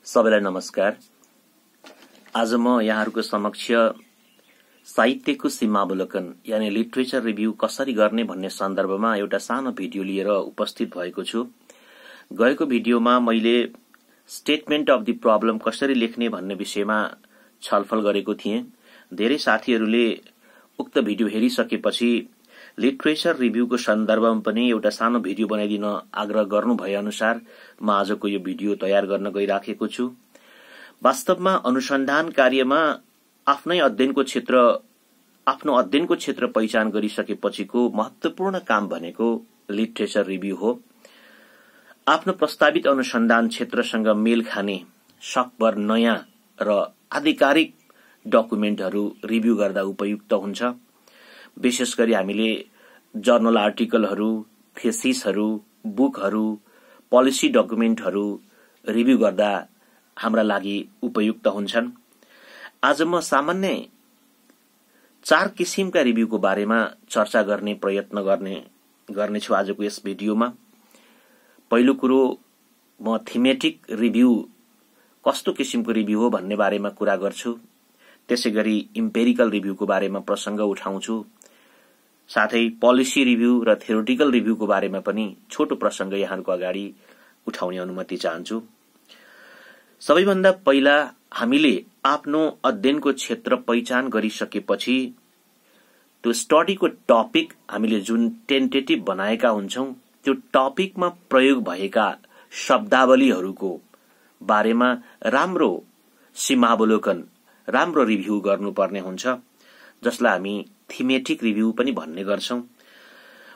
सबैलाई नमस्कार। आज म यहाँहरूको समक्ष साहित्यको सीमावलोकन यानी लिटरेचर रिभ्यू कसरी गर्ने भन्ने सन्दर्भमा एउटा सानो भिडियो लिएर उपस्थित भएको छु। गएको भिडियोमा मैले स्टेटमेन्ट अफ द प्रब्लम कसरी लेख्ने भन्ने विषयमा छलफल गरेको थिएँ। धेरै साथीहरूले उक्त भिडियो हेरिसकेपछि लिटरेचर रिभ्यूको सन्दर्भमा पनि एउटा सानो भिडियो बनाइदिन आग्रह गर्नु भए अनुसार म आजको यो भिडियो तयार गर्न गइराखेको छु। वास्तवमा अनुसन्धान कार्यमा आफ्नो अध्ययनको क्षेत्र पहिचान गरिसकेपछिको महत्वपूर्ण काम भनेको लिटरेचर रिभ्यू हो। आफ्नो प्रस्तावित अनुसन्धान क्षेत्रसँग मेल खाने सकभर नयाँ र आधिकारिक डकुमेन्टहरू रिभ्यू गर्दा उपयुक्त हुन्छ। विशेष गरी हामीले जर्नल आर्टिकलहरू, थेसिसहरू, बुकहरू, पोलिसी डकुमेन्टहरू रिभ्यू गर्दा हाम्रा लागि उपयुक्त हुन्छन्। आज म सामान्य 4 किसिमका रिभ्यूको बारेमा चर्चा गर्ने प्रयत्न गर्नेछु आजको यस भिडियोमा। पहिलो कुरो म थीमेटिक रिभ्यू कस्तो किसिमको रिभ्यू हो भन्ने बारेमा कुरा गर्छु। त्यसैगरी इम्पेरिकल रिभ्यूको बारेमा प्रसंग उठाउँछु। साथै पोलिसी रिभ्यू र थ्योरेटिकल रिभ्यूको बारेमा पनि छोटो प्रसंग यहाँहरूको अगाडि उठाउने अनुमति चाहन्छु। सबैभन्दा पहिला हामीले आफ्नो अध्ययनको क्षेत्र पहिचान गरिसकेपछि त्यो स्टडीको टपिक हामीले जुन टेन्टेटिभ बनाएका हुन्छौं त्यो टपिकमा प्रयोग भएका शब्दावलीहरूको बारेमा राम्रो सीमावलोकन, राम्रो रिभ्यू गर्नुपर्ने हुन्छ, जसलाई हामी थीमेटिक रिभ्यू पनि भन्ने गर्छौं।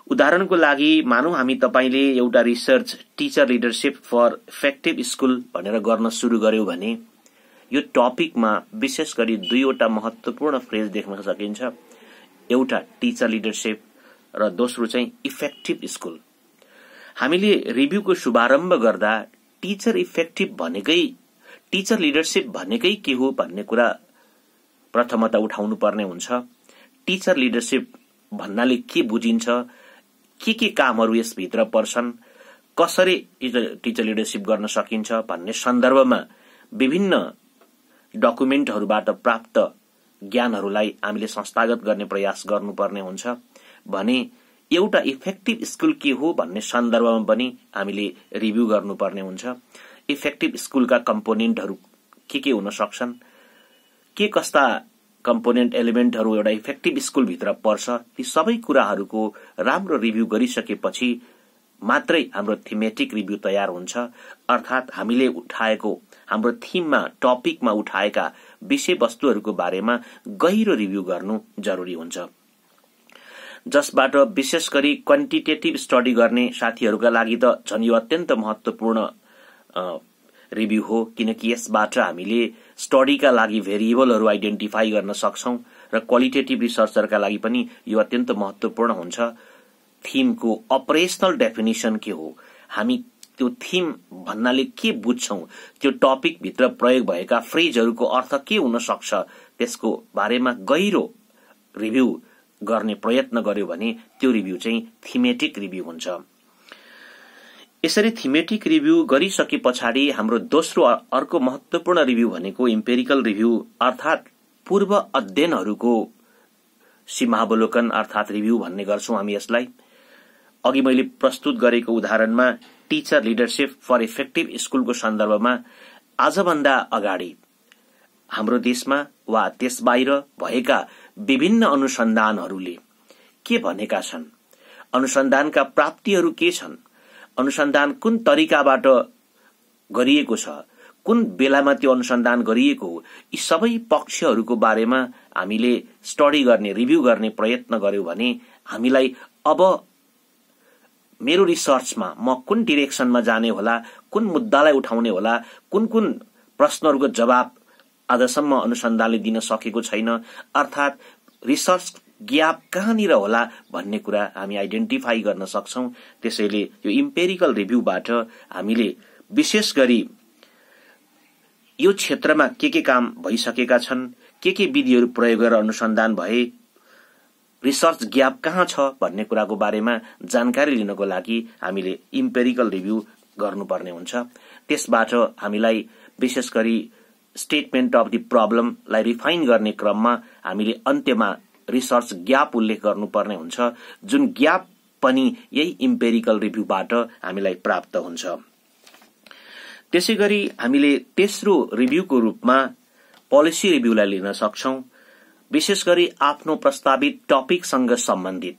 उदाहरणको लागि मानौ हामी तपाईले एउटा research teacher leadership for effective school भनेर गर्न सुरु गर्यौं भने यो टपिकमा विशेष गरी दुईवटा महत्वपूर्ण फ्रेज देख्न सकिन्छ। एउटा टीचर लिडरशिप र दोस्रो चाहिँ इफेक्टिभ स्कूल। हामीले रिभ्यूको शुभारम्भ गर्दा टीचर लिडरशिप भनेकै के हो भन्ने कुरा प्रथमतः उठाउनु पर्ने हुन्छ। टीचर लिडरशिप भन्नाले के बुझिन्छ, के कामहरू यसभित्र पर्छन्, कसरी टीचर लिडरशिप गर्न सकिन्छ भन्ने सन्दर्भमा विभिन्न डकुमेन्टहरूबाट प्राप्त ज्ञानहरूलाई हामीले संस्थागत गर्ने प्रयास गर्नुपर्ने हुन्छ भने एउटा इफेक्टिभ स्कूल के हो भन्ने सन्दर्भमा पनि हामीले रिभ्यू गर्नुपर्ने हुन्छ। इफेक्टिभ स्कूलका कम्पोनेन्टहरू के हुन सक्छन्, के कस्ता कम्पोनेन्ट एलिमेन्टहरू एउटा इफेक्टिभ स्कूल भित्र पर्छ, ती सबै कुराहरूको राम्रो रिभ्यू गरिसकेपछि मात्रै हाम्रो थीमेटिक रिभ्यू तयार हुन्छ। अर्थात हामीले उठाएको हाम्रो थीममा टपिकमा उठाएका विषयवस्तुहरूको बारेमा गहिरो रिभ्यू गर्नु जरुरी हुन्छ, जसबाट विशेष गरी क्वान्टिटेटिभ स्टडी गर्ने साथीहरूका लागि त झन् यो अत्यन्त महत्वपूर्ण रिभ्यू हो, किनकि यसबाट हामीले स्टडीका लागि भेरिएबलहरू आइडेन्टिफाई गर्न सक्छौं र क्वालिटेटिभ रिसर्चरका लागि पनि यो अत्यन्त महत्वपूर्ण हुन्छ। थीमको अपरेशनल डेफिनेसन के हो, हामी त्यो थीम भन्नाले के बुझ्छौं, त्यो टपिक भित्र प्रयोग भएका फ्रेजहरूको अर्थ के हुन सक्छ, त्यसको बारेमा गहिरो रिभ्यू गर्ने प्रयत्न गर्यो भने त्यो रिभ्यू चाहिँ थीमेटिक रिभ्यू हुन्छ। यसरी थीमेटिक रिभ्यू गरिसके पछाडि हाम्रो दोस्रो अर्को महत्वपूर्ण रिभ्यू भनेको इम्पेरिकल रिभ्यू अर्थात पूर्व अध्ययनहरूको सीमावलोकन अर्थात रिभ्यू भन्ने गर्छौं हामी यसलाई। अघि मैले प्रस्तुत गरेको उदाहरणमा टीचर लिडरशिप फर इफेक्टिभ स्कूलको सन्दर्भमा आजभन्दा अगाडि हाम्रो देशमा वा त्यस बाहिर भएका विभिन्न अनुसन्धानहरूले के भनेका छन्, अनुसन्धानका प्राप्तिहरू के छन्, अनुसन्धान कुन तरिकाबाट गरिएको छ, कुन बेलामा त्यो अनुसन्धान गरिएको हो, यी सबै पक्षहरूको बारेमा हामीले स्टडी गर्ने, रिभ्यू गर्ने प्रयत्न गर्यौं भने हामीलाई अब मेरो रिसर्चमा म कुन डिरेक्सनमा जाने होला, कुन मुद्दालाई उठाउने होला, कुन प्रश्नहरूको जवाब आजसम्म अनुसन्धानले दिन सकेको छैन, अर्थात रिसर्च ग्याप कहाँनिर होला भन्ने कुरा हामी आइडेन्टिफाई गर्न सक्छौं। त्यसैले यो इम्पेरिकल रिभ्यूबाट हामीले विशेष गरी यो क्षेत्रमा के काम भइसकेका छन्, के विधिहरू प्रयोग गरेर अनुसन्धान भए, रिसर्च ग्याप कहाँ छ भन्ने कुराको बारेमा जानकारी लिनको लागि हामीले इम्पेरिकल रिभ्यू गर्नुपर्ने हुन्छ। त्यसबाट हामीलाई विशेष गरी स्टेटमेन्ट अफ द प्रब्लमलाई रिफाइन गर्ने क्रममा हामीले अन्त्यमा रिसर्च ग्याप उल्लेख गर्नुपर्ने हुन्छ, जुन ग्याप पनि यही इम्पेरिकल रिभ्यूबाट हामीलाई प्राप्त हुन्छ। त्यसैगरी हामीले तेस्रो रिभ्यूको रूपमा पोलिसी रिभ्यूलाई लिन सक्छौं। विशेष गरी आफ्नो प्रस्तावित टपिकसँग सम्बन्धित,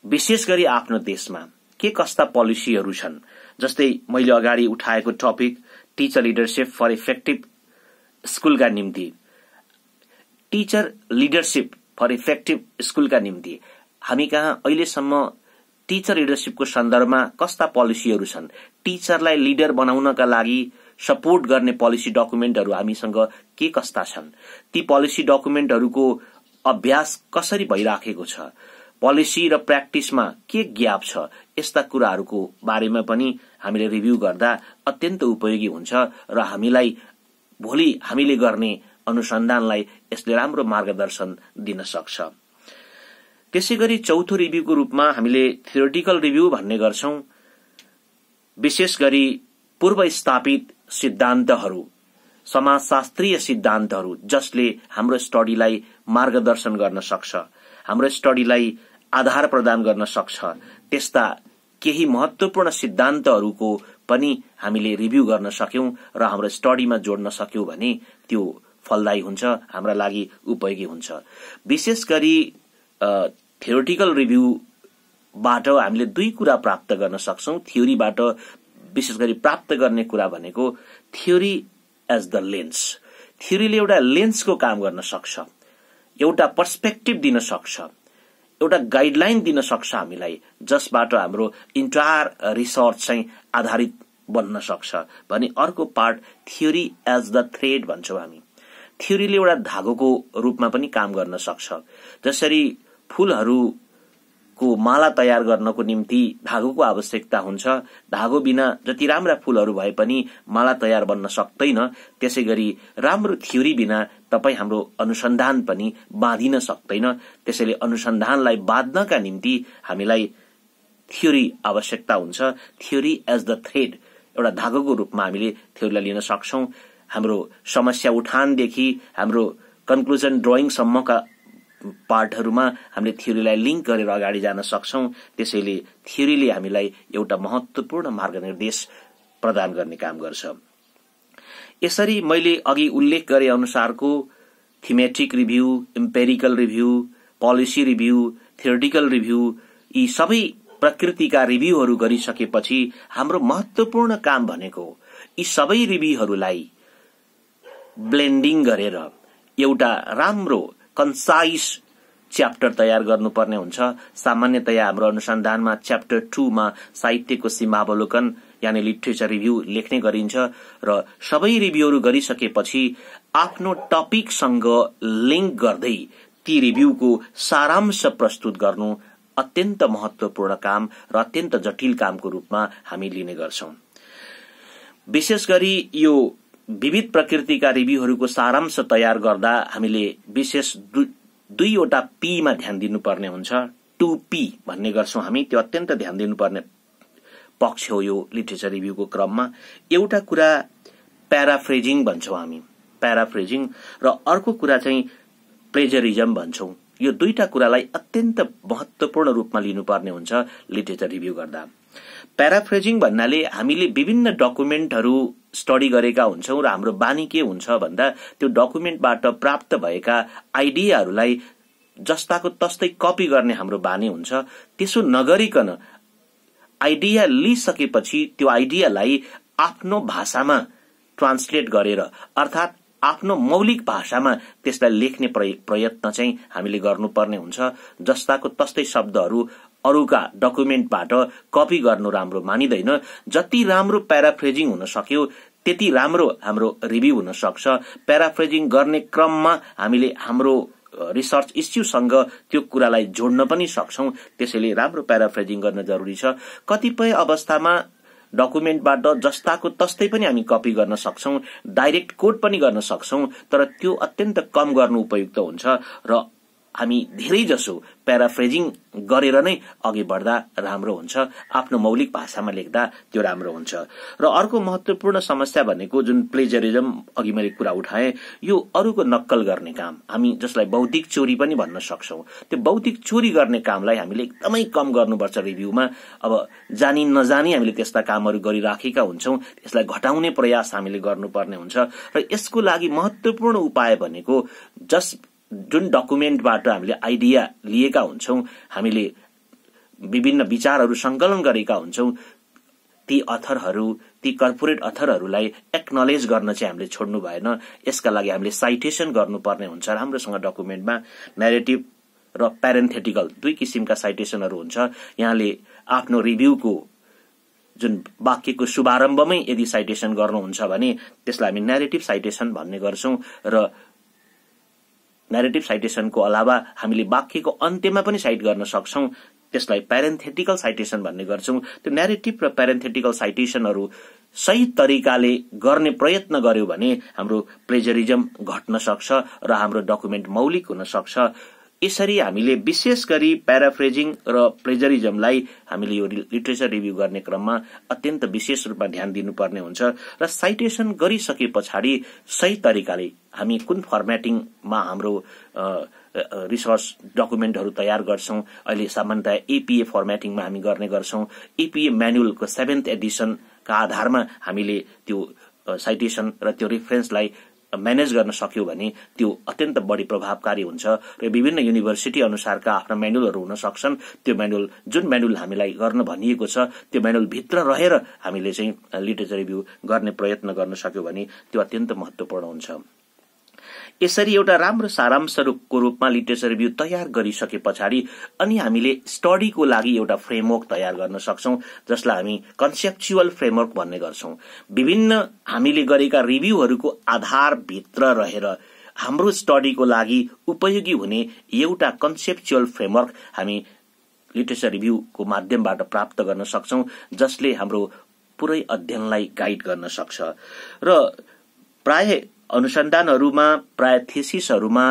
विशेष गरी आफ्नो देशमा के कस्ता पोलिसीहरू छन्, जस्तै मैले अगाडि उठाएको topic teacher leadership for effective स्कूलका निम्ति, टीचर लिडरशिप फर इफेक्टिभ स्कूलका निम्ति हामी कहाँ अहिलेसम्म टीचर लिडरशिपको सन्दर्भमा कस्ता पोलिसीहरू छन्, टीचरलाई लिडर बनाउनका लागि सपोर्ट गर्ने पोलिसी डकुमेन्टहरू हामीसँग के कस्ता छन्, ती पोलिसी डकुमेन्टहरूको अभ्यास कसरी भइराखेको छ, पोलिसी र प्र्याक्टिसमा के ग्याप छ, यस्ता कुराहरूको बारेमा पनि हामीले रिभ्यू गर्दा अत्यन्त उपयोगी हुन्छ र हामीलाई भोलि हामीले गर्ने अनुसन्धानलाई यसले राम्रो मार्गदर्शन दिन सक्छ। त्यसैगरी चौथो रिभ्यूको रूपमा हामीले थियोरिटिकल रिभ्यू भन्ने गर्छौं। विशेष गरी पूर्व स्थापित सिद्धान्तहरू, समाजशास्त्रीय सिद्धान्तहरू जसले हाम्रो स्टडीलाई मार्गदर्शन गर्न सक्छ, हाम्रो स्टडीलाई आधार प्रदान गर्न सक्छ, त्यस्ता केही महत्वपूर्ण सिद्धान्तहरूको पनि हामीले रिभ्यू गर्न सक्यौं र हाम्रो स्टडीमा जोड्न सक्यौं भने त्यो फलदायी हुन्छ, हाम्रा लागि उपयोगी हुन्छ। विशेष गरी थियोरिटिकल रिभ्यूबाट हामीले दुई कुरा प्राप्त गर्न सक्छौं। थ्योरीबाट विशेष गरी प्राप्त गर्ने कुरा भनेको थ्योरी एज द लेन्स। थ्योरीले एउटा लेन्सको काम गर्न सक्छ, एउटा पर्सपेक्टिभ दिन सक्छ, एउटा गाइडलाइन दिन सक्छ हामीलाई, जसबाट हाम्रो इन्टायर रिसर्च चाहिँ आधारित बन्न सक्छ भने अर्को part theory as the thread भन्छौं हामी। थ्योरीले एउटा धागोको रूपमा पनि काम गर्न सक्छ। जसरी फूलहरूको माला तयार गर्नको निम्ति धागोको आवश्यकता हुन्छ, धागो बिना जति राम्रा फूलहरू भए पनि माला तयार बन्न सक्दैन, त्यसैगरी राम्रो थ्योरी बिना तपाई हाम्रो अनुसन्धान पनि बाँधिन सक्दैन। त्यसैले अनुसन्धानलाई बाँध्नका निम्ति हामीलाई थ्योरी आवश्यकता हुन्छ। थ्योरी एज द थ्रेड, एउटा धागोको रूपमा हामीले थ्योरीलाई लिन सक्छौं। हाम्रो समस्या उठानदेखि हाम्रो कन्क्लुजन ड्रइङसम्मका पार्टहरूमा हामीले थ्योरीलाई लिंक गरेर अगाडि जान सक्छौं। त्यसैले थ्योरीले हामीलाई एउटा महत्वपूर्ण मार्गनिर्देश प्रदान गर्ने काम गर्छ। यसरी मैले अघि उल्लेख गरे अनुसारको thematic review, empirical review, policy review, theoretical review, यी सबै प्रकृतिका रिभ्यूहरू गरिसकेपछि हाम्रो महत्वपूर्ण काम भनेको यी सबै रिभ्यूहरूलाई ब्लेन्डिङ गरेर एउटा राम्रो कन्साइज च्याप्टर तयार गर्नुपर्ने हुन्छ। सामान्यतया हाम्रो अनुसन्धानमा च्याप्टर 2 मा साहित्यको सीमावलोकन यानी लिटरेचर रिभ्यू लेख्ने गरिन्छ र सबै रिभ्यूहरू गरिसकेपछि आफ्नो टपिकसँग लिंक गर्दै ती रिभ्यूको सारांश प्रस्तुत गर्नु अत्यन्त महत्वपूर्ण काम र अत्यन्त जटिल कामको रूपमा हामी लिने गर्छौं। विशेष गरी यो विविध प्रकृतिका रिभ्यूहरूको सारांश तयार गर्दा हामीले विशेष दुईवटा पी मा ध्यान दिनुपर्ने हुन्छ। 2P भन्ने गर्छौं हामी, त्यो अत्यन्त ध्यान दिनुपर्ने पक्ष हो यो लिटरेचर रिभ्यूको क्रममा। एउटा कुरा प्याराफ्रेजिङ भन्छौं हामी, प्याराफ्रेजिङ, र अर्को कुरा चाहिँ प्लेजरिजम भन्छौं। यो दुईटा कुरालाई अत्यन्त महत्वपूर्ण रूपमा लिनुपर्ने हुन्छ लिटरेचर रिभ्यू गर्दा। प्याराफ्रेजिङ भन्नाले हामीले विभिन्न डकुमेन्टहरू स्टडी गरेका हुन्छौं र हाम्रो बानी के हुन्छ भन्दा त्यो डकुमेन्टबाट प्राप्त भएका आइडियाहरूलाई जस्ताको तस्तै कपी गर्ने हाम्रो बानी हुन्छ। त्यसो नगरिकन आइडिया लिइसकेपछि त्यो आइडियालाई आफ्नो भाषामा ट्रान्सलेट गरेर, अर्थात आफ्नो मौलिक भाषामा त्यसलाई लेख्ने प्रयत्न चाहिँ हामीले गर्नुपर्ने हुन्छ। जस्ताको तस्तै शब्दहरू अरूका डकुमेन्टबाट कपी गर्नु राम्रो मानिदैन। जति राम्रो प्याराफ्रेजिङ हुन सक्यो त्यति राम्रो हाम्रो रिभ्यू हुन सक्छ। प्याराफ्रेजिङ गर्ने क्रममा हामीले हाम्रो रिसर्च इस्युसँग त्यो कुरालाई जोड्न पनि सक्छौं। त्यसैले राम्रो प्याराफ्रेजिङ गर्न जरुरी छ। कतिपय अवस्थामा डकुमेन्टबाट जस्ताको तस्तै पनि हामी कपी गर्न सक्छौं, डाइरेक्ट कोड पनि गर्न सक्छौं, तर त्यो अत्यन्त कम गर्नु उपयुक्त हुन्छ र हामी धेरै जसो प्याराफ्रेजिङ गरेर नै अघि बढ्दा राम्रो हुन्छ, आफ्नो मौलिक भाषामा लेख्दा त्यो राम्रो हुन्छ। र अर्को महत्वपूर्ण समस्या भनेको जुन प्लेजरिजम अघि मैले कुरा उठाएँ, यो अरूको नक्कल गर्ने काम, हामी जसलाई बौद्धिक चोरी पनि भन्न सक्छौं, त्यो बौद्धिक चोरी गर्ने कामलाई हामीले एकदमै कम गर्नुपर्छ रिभ्यूमा। अब जानी नजानी हामीले त्यस्ता कामहरू गरिराखेका हुन्छौं, त्यसलाई घटाउने प्रयास हामीले गर्नुपर्ने हुन्छ। र यसको लागि महत्वपूर्ण उपाय भनेको जुन डकुमेन्टबाट हामीले आइडिया लिएका हुन्छौं, हामीले विभिन्न विचारहरू संकलन गरेका हुन्छौं, ती अथरहरू, ती कर्पोरेट अथरहरूलाई एक्नोलेज गर्न चाहिँ हामीले छोड्नु भएन। यसका लागि हामीले साइटेसन गर्नुपर्ने हुन्छ राम्रोसँग डकुमेन्टमा। नैरेटिभ र प्यारेन्थेटिकल दुई किसिमका साइटेसनहरू हुन्छ। यहाँले आफ्नो रिभ्यूको जुन वाक्यको शुभारम्भमै यदि साइटेसन गर्नुहुन्छ भने त्यसलाई हामी नैरेटिभ साइटेसन भन्ने गर्छौं। र नैरेटिभ साइटेसनको अलावा हामीले वाक्यको अन्त्यमा पनि साइट गर्न सक्छौं, त्यसलाई प्यारेन्थेटिकल साइटेसन भन्ने गर्छौं। त्यो नैरेटिभ र प्यारेन्थेटिकल साइटेसनहरू सही तरिकाले गर्ने प्रयत्न गर्यो भने हाम्रो प्लेजरिजम घट्न सक्छ र हाम्रो डकुमेन्ट मौलिक हुन सक्छ। यसरी हामीले विशेष गरी प्याराफ्रेजिङ र प्लेजरिजमलाई हामीले यो लिटरेचर रिभ्यू गर्ने क्रममा अत्यन्त विशेष रूपमा ध्यान दिनुपर्ने हुन्छ। र साइटेसन गरिसके पछाडि सही तरिकाले हामी कुन फर्मेटिङमा हाम्रो रिसर्च डकुमेन्टहरू तयार गर्छौं, अहिले सामान्यतया एपीए फर्मेटिङमा हामी गर्ने गर्छौं। एपीए म्यानुअलको 7th एडिसनका आधारमा हामीले त्यो साइटेसन र त्यो रेफरेन्सलाई म्यानेज गर्न सक्यो भने त्यो अत्यन्त बढी प्रभावकारी हुन्छ। र विभिन्न युनिभर्सिटी अनुसारका आफ्ना म्यानुअलहरू हुन सक्छन्। त्यो म्यानुअल, जुन म्यानुअल हामीलाई गर्न भनिएको छ, त्यो म्यानुअल भित्र रहेर हामीले चाहिँ लिटरेचर रिभ्यू गर्ने प्रयत्न गर्न सक्यो भने त्यो अत्यन्त महत्वपूर्ण हुन्छ। यसरी एउटा राम्रो सारांशको रूपमा लिटरेचर रिभ्यू तयार गरिसके पछाडि अनि हामीले स्टडीको लागि एउटा फ्रेमवर्क तयार गर्न सक्छौं, जसलाई हामी कन्सेप्चुअल फ्रेमवर्क भन्ने गर्छौं। विभिन्न हामीले गरेका रिभ्यूहरूको आधारभित्र रहेर हाम्रो स्टडीको लागि उपयोगी हुने एउटा कन्सेप्चुअल फ्रेमवर्क हामी लिटरेचर रिभ्यूको माध्यमबाट प्राप्त गर्न सक्छौं, जसले हाम्रो पुरै अध्ययनलाई गाइड गर्न सक्छ। र प्राय अनुसन्धानहरूमा, प्राय थेसिसहरूमा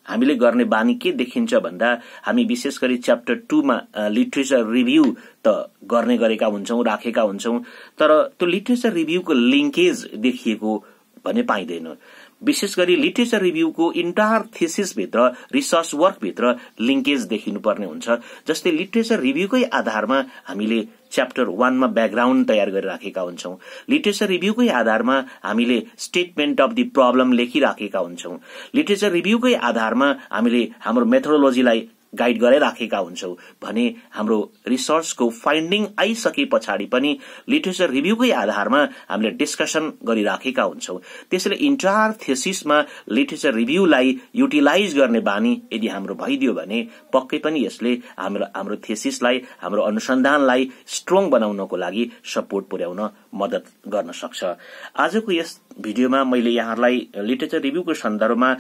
हामीले गर्ने बानी के देखिन्छ भन्दा हामी विशेष गरी च्याप्टर 2 मा लिटरेचर रिभ्यू त गर्ने गरेका हुन्छौं, राखेका हुन्छौं, तर त्यो लिटरेचर रिभ्यूको लिंकेज देखिएको भने पाइदैन। विशेष गरी लिटरेचर रिभ्यूको इन्टायर थेसिस भित्र, रिसर्च वर्क भित्र लिंकेज देखिनुपर्ने हुन्छ। जस्तै लिटरेचर रिभ्यूकै आधारमा हामीले च्याप्टर 1 मा ब्याकग्राउन्ड तयार गरिराखेका हुन्छौं, लिटरेचर रिभ्यूकै आधारमा हामीले स्टेटमेन्ट अफ द प्रब्लम लेखिराखेका हुन्छौं, लिटरेचर रिभ्यूकै आधारमा हामीले हाम्रो मेथोडोलोजीलाई गाइड गरिराखेका हुन्छौं भने हाम्रो रिसर्चको फाइन्डिङ आइसके पछाडि पनि लिटरेचर रिभ्यूकै आधारमा हामीले डिस्कसन गरिराखेका हुन्छौं। त्यसैले इन्टायर थेसिसमा लिटरेचर रिभ्यूलाई युटिलाइज गर्ने बानी यदि हाम्रो भइदियो भने पक्कै पनि यसले हाम्रो थेसिसलाई, हाम्रो अनुसन्धानलाई स्ट्रङ बनाउनको लागि सपोर्ट पुर्याउन मद्दत गर्न सक्छ। आजको यस भिडियोमा मैले यहाँलाई लिटरेचर रिभ्यूको सन्दर्भमा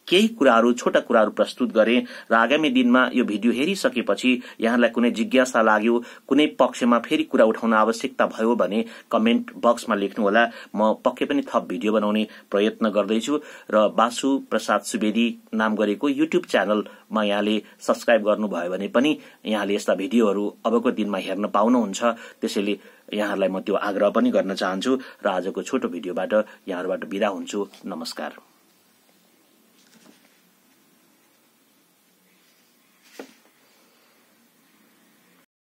केही कुराहरू, छोटा कुराहरू प्रस्तुत गरे र आगामी दिनमा यो भिडियो हेरिसकेपछि यहाँलाई कुनै जिज्ञासा लाग्यो, कुनै पक्षमा फेरि कुरा उठाउन आवश्यकता भयो भने कमेन्ट बक्समा लेख्नुहोला। म पक्कै पनि थप भिडियो बनाउने प्रयत्न गर्दैछु र बासु प्रसाद सुवेदी नाम गरेको युट्युब च्यानलमा यहाँले सब्स्क्राइब गर्नुभयो भने पनि यहाँले यस्ता भिडियोहरू अबको दिनमा हेर्न पाउनुहुन्छ। त्यसैले यहाँहरूलाई म त्यो आग्रह पनि गर्न चाहन्छु र आजको छोटो भिडियोबाट यहाँहरूबाट बिदा हुन्छु। नमस्कार।